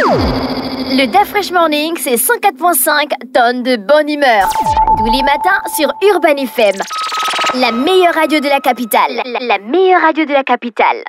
Le DaFresh Morning, c'est 104.5 tonnes de bonne humeur. Tous les matins sur Urban FM. La meilleure radio de la capitale. La meilleure radio de la capitale.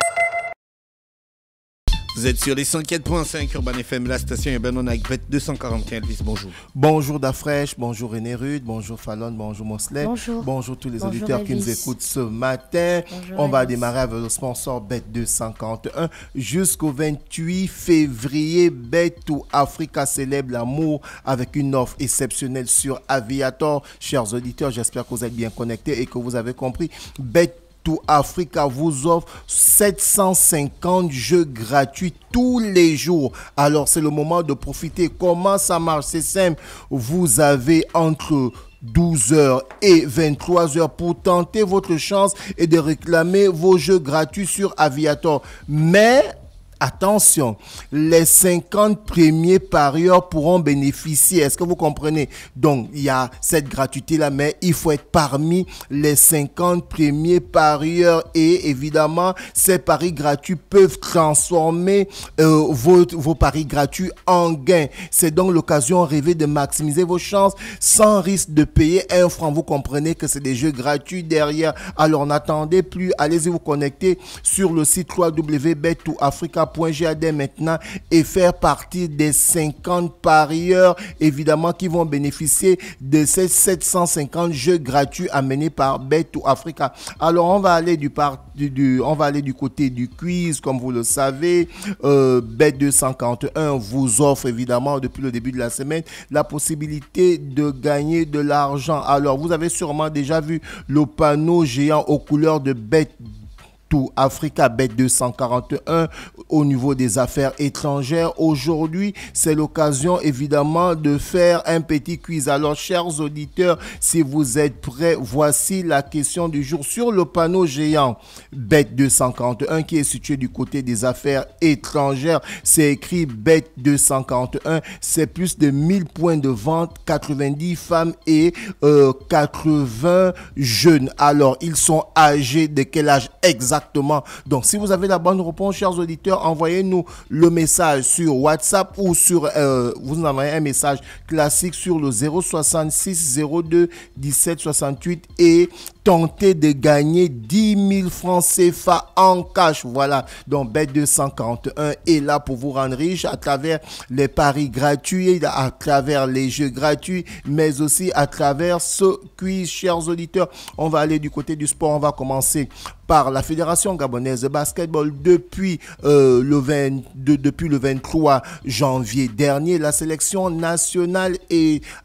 Vous êtes sur les 104.5 Urban FM, la station urbaine, on a avec 241. Elvis, bonjour. Bonjour DaFresh, bonjour René Rude, bonjour Fallon, bonjour Mosley. Bonjour tous les auditeurs qui nous écoutent ce matin. On va démarrer avec le sponsor Bet251. Jusqu'au 28 février, Bet2Africa célèbre l'amour avec une offre exceptionnelle sur Aviator. Chers auditeurs, j'espère que vous êtes bien connectés et que vous avez compris. Bet2Africa vous offre 750 jeux gratuits tous les jours. Alors, c'est le moment de profiter. Comment ça marche? C'est simple. Vous avez entre 12h et 23h pour tenter votre chance et de réclamer vos jeux gratuits sur Aviator. Mais attention, les 50 premiers parieurs pourront bénéficier. Est-ce que vous comprenez? Donc, il y a cette gratuité-là, mais il faut être parmi les 50 premiers parieurs. Et évidemment, ces paris gratuits peuvent transformer vos paris gratuits en gains. C'est donc l'occasion rêvée de maximiser vos chances sans risque de payer 1 franc. Vous comprenez que c'est des jeux gratuits derrière. Alors, n'attendez plus. Allez-y vous connecter sur le site www.bet2africa.gad maintenant et faire partie des 50 parieurs évidemment qui vont bénéficier de ces 750 jeux gratuits amenés par Bet2Africa. Alors on va aller du côté du quiz, comme vous le savez. Bet251 vous offre évidemment depuis le début de la semaine la possibilité de gagner de l'argent. Alors vous avez sûrement déjà vu le panneau géant aux couleurs de Bet2Africa Bet241 au niveau des affaires étrangères. Aujourd'hui, c'est l'occasion évidemment de faire un petit quiz. Alors, chers auditeurs, si vous êtes prêts, voici la question du jour. Sur le panneau géant Bet251 qui est situé du côté des affaires étrangères, c'est écrit Bet251. C'est plus de 1000 points de vente, 90 femmes et 80 jeunes. Alors, ils sont âgés de quel âge exactement? Donc, si vous avez la bonne réponse, chers auditeurs, envoyez-nous le message sur WhatsApp ou sur vous nous envoyez un message classique sur le 066 02 17 68 et tentez de gagner 10 000 francs CFA en cash. Voilà, donc Bet241 est là pour vous rendre riche à travers les paris gratuits, à travers les jeux gratuits, mais aussi à travers ce quiz, chers auditeurs. On va aller du côté du sport. On va commencer par la Fédération gabonaise de basketball. Depuis le 23 janvier dernier, la sélection nationale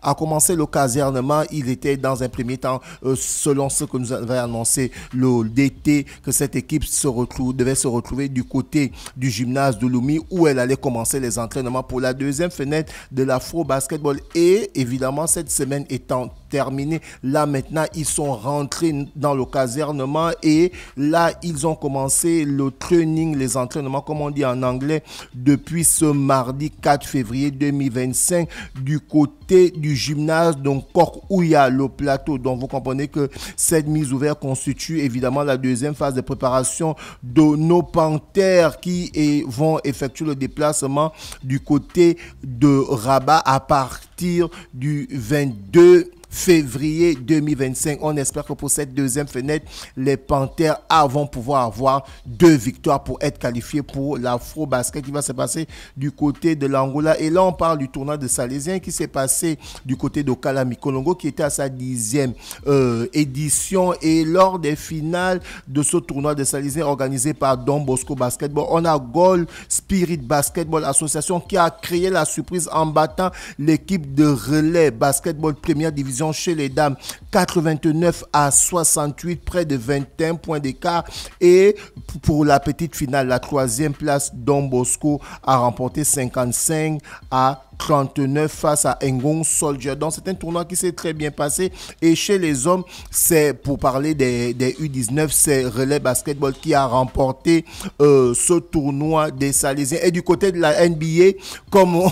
a commencé le casernement. Il était dans un premier temps, selon ce que nous avait annoncé le DT, que cette équipe devait se retrouver du côté du gymnase de Lomé où elle allait commencer les entraînements pour la deuxième fenêtre de l'Afro Basketball. Et évidemment, cette semaine étant terminée, là maintenant, ils sont rentrés dans le casernement et là, ils ont commencé le training, les entraînements, comme on dit en anglais, depuis ce mardi 4 février 2025 du côté du gymnase Cork où il y a le plateau. Donc, vous comprenez que cette mise ouverte constitue évidemment la deuxième phase de préparation de nos Panthères qui vont effectuer le déplacement du côté de Rabat à partir du 22 février 2025. On espère que pour cette deuxième fenêtre, les Panthères vont pouvoir avoir 2 victoires pour être qualifiés pour l'Afro Basket qui va se passer du côté de l'Angola. Et là, on parle du tournoi de Salésien qui s'est passé du côté de Kalami-Kolongo qui était à sa 10e édition. Et lors des finales de ce tournoi de Salésien organisé par Don Bosco Basketball, on a Gold Spirit Basketball Association qui a créé la surprise en battant l'équipe de relais basketball première division chez les dames 89 à 68, près de 21 points d'écart. Et pour la petite finale, la 3e place, Don Bosco a remporté 55 à 39 face à Ngong Soldier. Donc c'est un tournoi qui s'est très bien passé. Et chez les hommes, c'est pour parler des U19, c'est Relais Basketball qui a remporté ce tournoi des Salésiens. Et du côté de la NBA, comme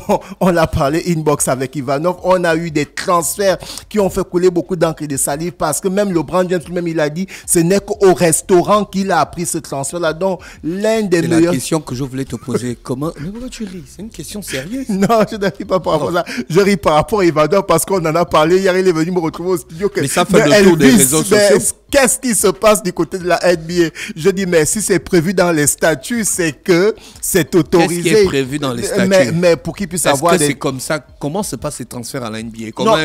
on l'a parlé inbox avec Ivanov, on a eu des transferts qui ont fait couler beaucoup d'encre et de salive parce que même LeBron James lui-même, il a dit, ce n'est qu'au restaurant qu'il a appris ce transfert-là. Donc l'un des meilleurs... C'est la question que je voulais te poser. Comment... Mais pourquoi tu ris? C'est une question sérieuse. Non, je ne ris pas par rapport à ça. Je ris par rapport à Ivanov parce qu'on en a parlé. Hier, il est venu me retrouver au studio. Mais ça fait le tour des réseaux sociaux. Qu'est-ce qui se passe du côté de la NBA? Je dis, mais si c'est prévu dans les statuts, c'est que c'est autorisé. Qu'est-ce qui est prévu dans les statuts? Mais pour qu'ils puissent avoir Est-ce que c'est comme ça? Comment se passent ces transferts à la NBA? Comment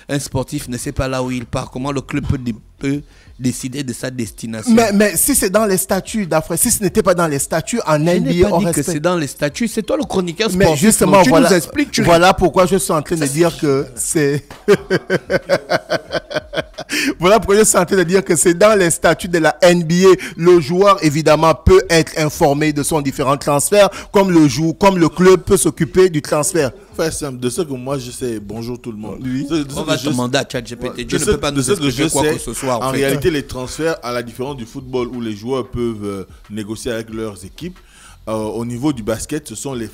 un sportif ne sait pas là où il part? Comment le club peut décider de sa destination? Mais si c'est dans les statuts, d'après, si ce n'était pas dans les statuts en NBA, on n'ai pas dit que c'est dans les statuts. C'est toi le chroniqueur sportif. Mais justement, tu voilà, nous expliques. Voilà pourquoi je suis en train de dire que c'est... Voilà pourquoi je suis en train de dire que c'est dans les statuts de la NBA. Le joueur, évidemment, peut être informé de son différent transfert, comme le club peut s'occuper du transfert. Faire simple, de ce que moi je sais, bonjour tout le monde. Oui. On va demander à ChatGPT. Tu ne peux pas nous expliquer quoi que ce soit. En réalité, les transferts, à la différence du football où les joueurs peuvent négocier avec leurs équipes, au niveau du basket, ce sont les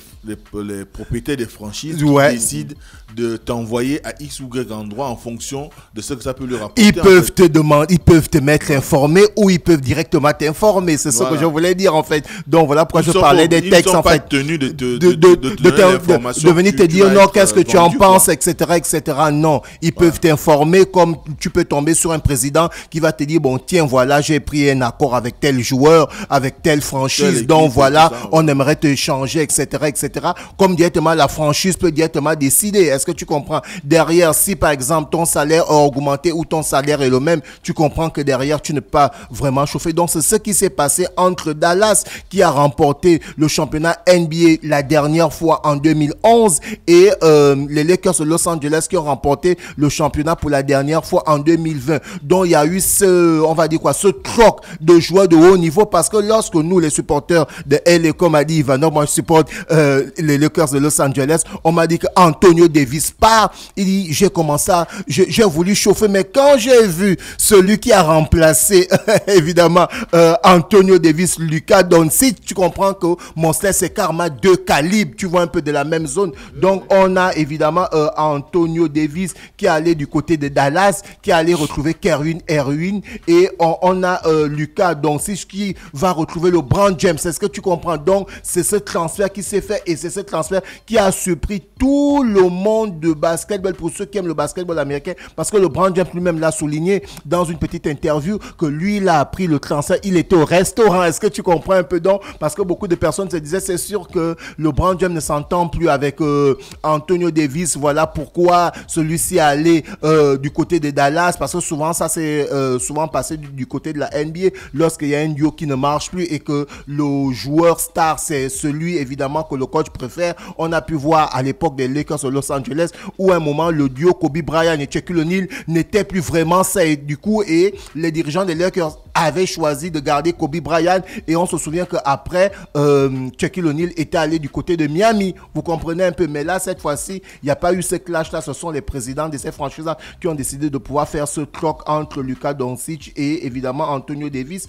propriétaires des franchises qui décident de t'envoyer à X ou Y endroit en fonction de ce que ça peut leur apporter. Ils peuvent te demander, ils peuvent te mettre informé ou ils peuvent directement t'informer. C'est ce que je voulais dire en fait. Donc voilà pourquoi je parlais des textes en fait. Ils ne sont pas tenus de venir te dire non, qu'est-ce que tu en penses, etc., etc. Non, ils peuvent t'informer comme tu peux tomber sur un président qui va te dire bon tiens voilà j'ai pris un accord avec tel joueur, avec telle franchise, donc voilà. On aimerait te changer, etc., etc. Comme directement, la franchise peut directement décider. Est-ce que tu comprends? Derrière, si par exemple, ton salaire a augmenté ou ton salaire est le même, tu comprends que derrière, tu n'es pas vraiment chauffé. Donc, c'est ce qui s'est passé entre Dallas, qui a remporté le championnat NBA la dernière fois en 2011, et les Lakers de Los Angeles qui ont remporté le championnat pour la dernière fois en 2020. Donc, il y a eu ce troc de joueurs de haut niveau parce que lorsque nous, les supporters de LA, comme a dit Ivanov, moi je supporte les Lakers de Los Angeles, on m'a dit qu'Antonio Davis part, il dit j'ai voulu chauffer, mais quand j'ai vu celui qui a remplacé évidemment Antonio Davis, Luka Doncic, tu comprends que mon style c'est karma de calibre, tu vois un peu de la même zone. Donc on a évidemment Antonio Davis qui est allé du côté de Dallas, qui est allé retrouver Kerwin Erwin, et on a Luka Doncic qui va retrouver le LeBron James. Est-ce que tu comprends? Donc, c'est ce transfert qui s'est fait et c'est ce transfert qui a surpris tout le monde de basketball pour ceux qui aiment le basketball américain parce que LeBron James lui-même l'a souligné dans une petite interview que lui, il a appris le transfert. Il était au restaurant. Est-ce que tu comprends un peu donc? Parce que beaucoup de personnes se disaient, c'est sûr que LeBron James ne s'entend plus avec Antonio Davis. Voilà pourquoi celui-ci est allé du côté de Dallas parce que souvent, ça c'est souvent passé du côté de la NBA lorsqu'il y a un duo qui ne marche plus et que le joueur star, c'est celui évidemment que le coach préfère. On a pu voir à l'époque des Lakers de Los Angeles où à un moment le duo Kobe Bryant et Shaquille O'Neal n'était plus vraiment ça et du coup les dirigeants des Lakers avaient choisi de garder Kobe Bryant et on se souvient qu'après Shaquille O'Neal était allé du côté de Miami, vous comprenez un peu, mais là cette fois-ci il n'y a pas eu ce clash là, ce sont les présidents de ces franchises là qui ont décidé de pouvoir faire ce troc entre Luka Doncic et évidemment Antonio Davis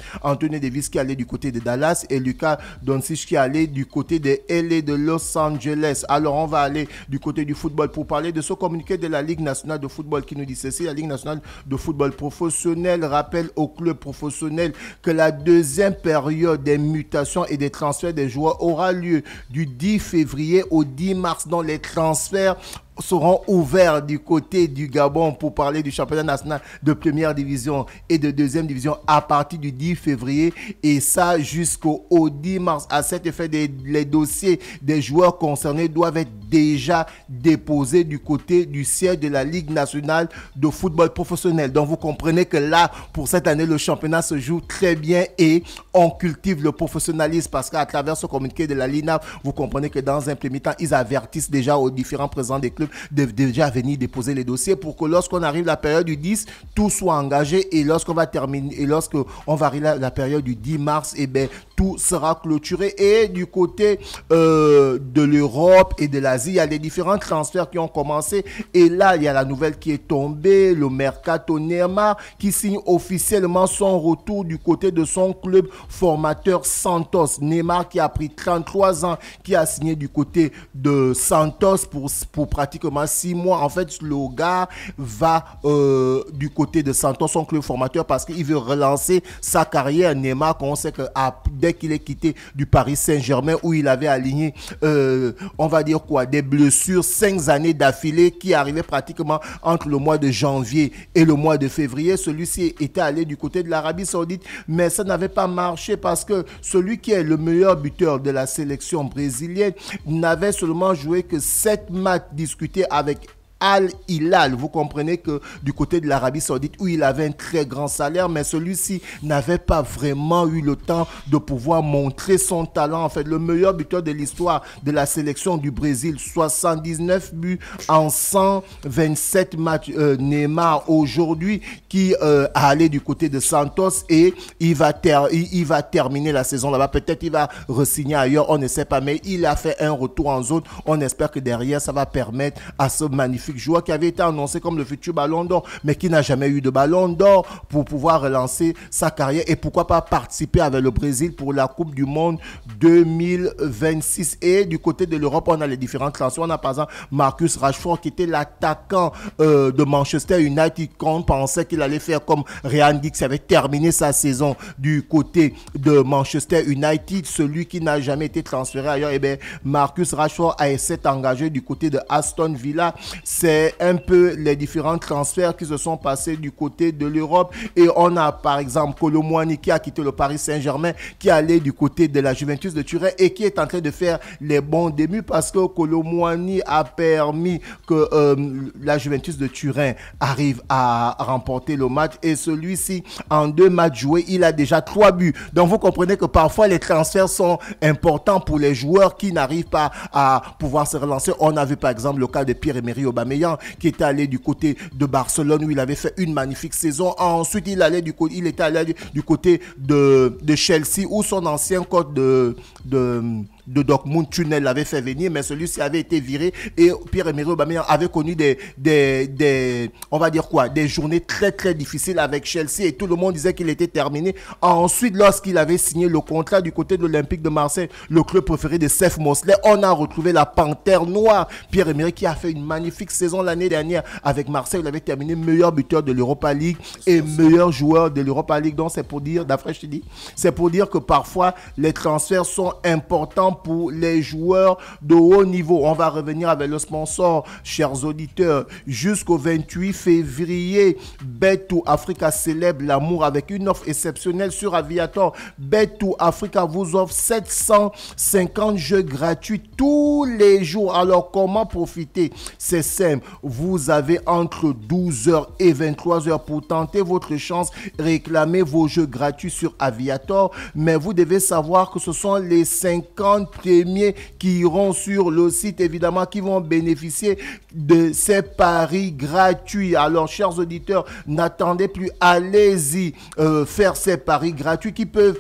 qui allait du côté de Dallas et Luka Doncic qui allait du côté de LA de Los Angeles. Alors on va aller du côté du football pour parler de ce communiqué de la Ligue nationale de football qui nous dit ceci. La Ligue nationale de football professionnel rappelle aux clubs professionnels que la deuxième période des mutations et des transferts des joueurs aura lieu du 10 février au 10 mars, dont les transferts seront ouverts du côté du Gabon pour parler du championnat national de première division et de deuxième division à partir du 10 février et ça jusqu'au 10 mars. À cet effet, les dossiers des joueurs concernés doivent être déjà déposés du côté du siège de la Ligue nationale de football professionnel. Donc vous comprenez que là, pour cette année, le championnat se joue très bien et on cultive le professionnalisme parce qu'à travers ce communiqué de la LINAF, vous comprenez que dans un premier temps, ils avertissent déjà aux différents présidents des clubs de déjà venir déposer les dossiers pour que lorsqu'on arrive à la période du 10, tout soit engagé et lorsqu'on va terminer et lorsqu'on va arriver à la période du 10 mars, eh bien, tout sera clôturé. Et du côté de l'Europe et de l'Asie, il y a les différents transferts qui ont commencé. Et là, il y a la nouvelle qui est tombée, le mercato Neymar, qui signe officiellement son retour du côté de son club formateur Santos. Neymar qui a pris 33 ans, qui a signé du côté de Santos pour pratiquement 6 mois. En fait, le gars va du côté de Santos, son club formateur, parce qu'il veut relancer sa carrière. Neymar, on sait que dès qu'il est quitté du Paris Saint-Germain, où il avait aligné, on va dire quoi, des blessures 5 années d'affilée qui arrivaient pratiquement entre le mois de janvier et le mois de février. Celui-ci était allé du côté de l'Arabie Saoudite, mais ça n'avait pas marché parce que celui qui est le meilleur buteur de la sélection brésilienne n'avait seulement joué que 7 matchs discutés avec Al-Hilal. Vous comprenez que du côté de l'Arabie Saoudite, où il avait un très grand salaire, mais celui-ci n'avait pas vraiment eu le temps de pouvoir montrer son talent. En fait, le meilleur buteur de l'histoire de la sélection du Brésil, 79 buts en 127 matchs. Neymar, aujourd'hui, qui a allé du côté de Santos et il va terminer la saison là-bas. Peut-être il va re-signer ailleurs, on ne sait pas, mais il a fait un retour en zone. On espère que derrière, ça va permettre à ce magnifique joueur qui avait été annoncé comme le futur ballon d'or, mais qui n'a jamais eu de ballon d'or, pour pouvoir relancer sa carrière et pourquoi pas participer avec le Brésil pour la Coupe du Monde 2026. Et du côté de l'Europe, on a les différentes transferts. On a par exemple Marcus Rashford qui était l'attaquant de Manchester United, qu'on pensait qu'il allait faire comme Ryan Giggs, qui avait terminé sa saison du côté de Manchester United, celui qui n'a jamais été transféré ailleurs. Et bien Marcus Rashford s'est engagé du côté de Aston Villa. C'est un peu les différents transferts qui se sont passés du côté de l'Europe. Et on a par exemple Kolo Muani qui a quitté le Paris Saint-Germain, qui est allé du côté de la Juventus de Turin et qui est en train de faire les bons débuts, parce que Kolo Muani a permis que la Juventus de Turin arrive à remporter le match. Et celui-ci, en 2 matchs joués, il a déjà 3 buts. Donc vous comprenez que parfois les transferts sont importants pour les joueurs qui n'arrivent pas à pouvoir se relancer. On a vu par exemple le cas de Pierre-Emerick Aubameyang, qui était allé du côté de Barcelone, où il avait fait une magnifique saison. Ensuite, il était allé du côté de Chelsea, où son ancien coach de Dortmund, Tunnel, l'avait fait venir, mais celui-ci avait été viré. Et Pierre-Emerick Aubameyang avait connu on va dire quoi, des journées très très difficiles avec Chelsea, et tout le monde disait qu'il était terminé. Ensuite, lorsqu'il avait signé le contrat du côté de l'Olympique de Marseille, le club préféré de Seif Mosley, on a retrouvé la panthère noire, Pierre-Emerick, qui a fait une magnifique saison l'année dernière avec Marseille. Il avait terminé meilleur buteur de l'Europa League et meilleur joueur de l'Europa League. Donc c'est pour dire, d'après je te dis, c'est pour dire que parfois les transferts sont importants pour les joueurs de haut niveau. On va revenir avec le sponsor, chers auditeurs. Jusqu'au 28 février, Bet2Africa célèbre l'amour avec une offre exceptionnelle sur Aviator. Bet2Africa vous offre 750 jeux gratuits tous les jours. Alors comment profiter? C'est simple. Vous avez entre 12h et 23h pour tenter votre chance, réclamer vos jeux gratuits sur Aviator. Mais vous devez savoir que ce sont les 50 premiers qui iront sur le site, évidemment, qui vont bénéficier de ces paris gratuits. Alors, chers auditeurs, n'attendez plus. Allez-y faire ces paris gratuits qui peuvent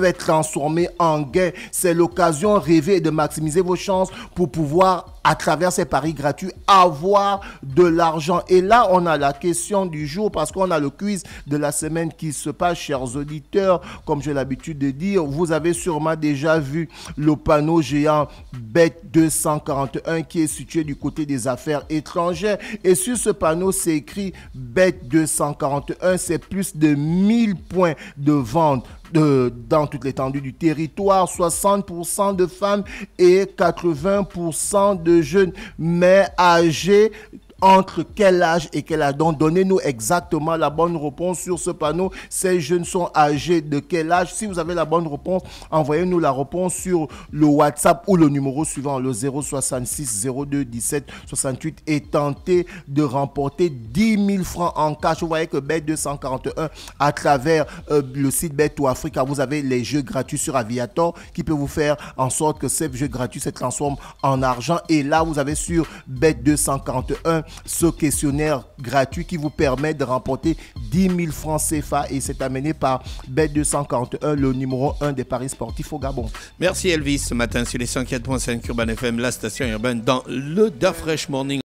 être transformés en gains. C'est l'occasion rêvée de maximiser vos chances pour pouvoir, à travers ces paris gratuits, avoir de l'argent. Et là, on a la question du jour, parce qu'on a le quiz de la semaine qui se passe, chers auditeurs. Comme j'ai l'habitude de dire, vous avez sûrement déjà vu le panneau géant Bet241 qui est situé du côté des affaires étrangères. Et sur ce panneau, c'est écrit Bet241, c'est plus de 1000 points de vente dans toute l'étendue du territoire, 60% de femmes et 80% de jeunes, mais âgés entre quel âge et quel âge? Donc, donnez-nous exactement la bonne réponse sur ce panneau. Ces jeunes sont âgés de quel âge? Si vous avez la bonne réponse, envoyez-nous la réponse sur le WhatsApp ou le numéro suivant, le 066 02 17 68, et tentez de remporter 10 000 francs en cash. Vous voyez que Bet241, à travers le site Bet2Africa, vous avez les jeux gratuits sur Aviator qui peut vous faire en sorte que ces jeux gratuits se transforment en argent. Et là, vous avez sur Bet241 ce questionnaire gratuit qui vous permet de remporter 10 000 francs CFA et c'est amené par Bet241, le numéro 1 des paris sportifs au Gabon. Merci Elvis, ce matin sur les 104.5 Urban FM, la station urbaine dans le Da Fresh Morning.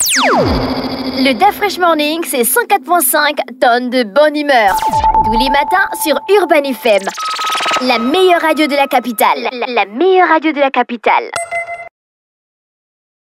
Le Da Fresh Morning, c'est 104.5 tonnes de bonne humeur. Tous les matins sur Urban FM. La meilleure radio de la capitale. La meilleure radio de la capitale.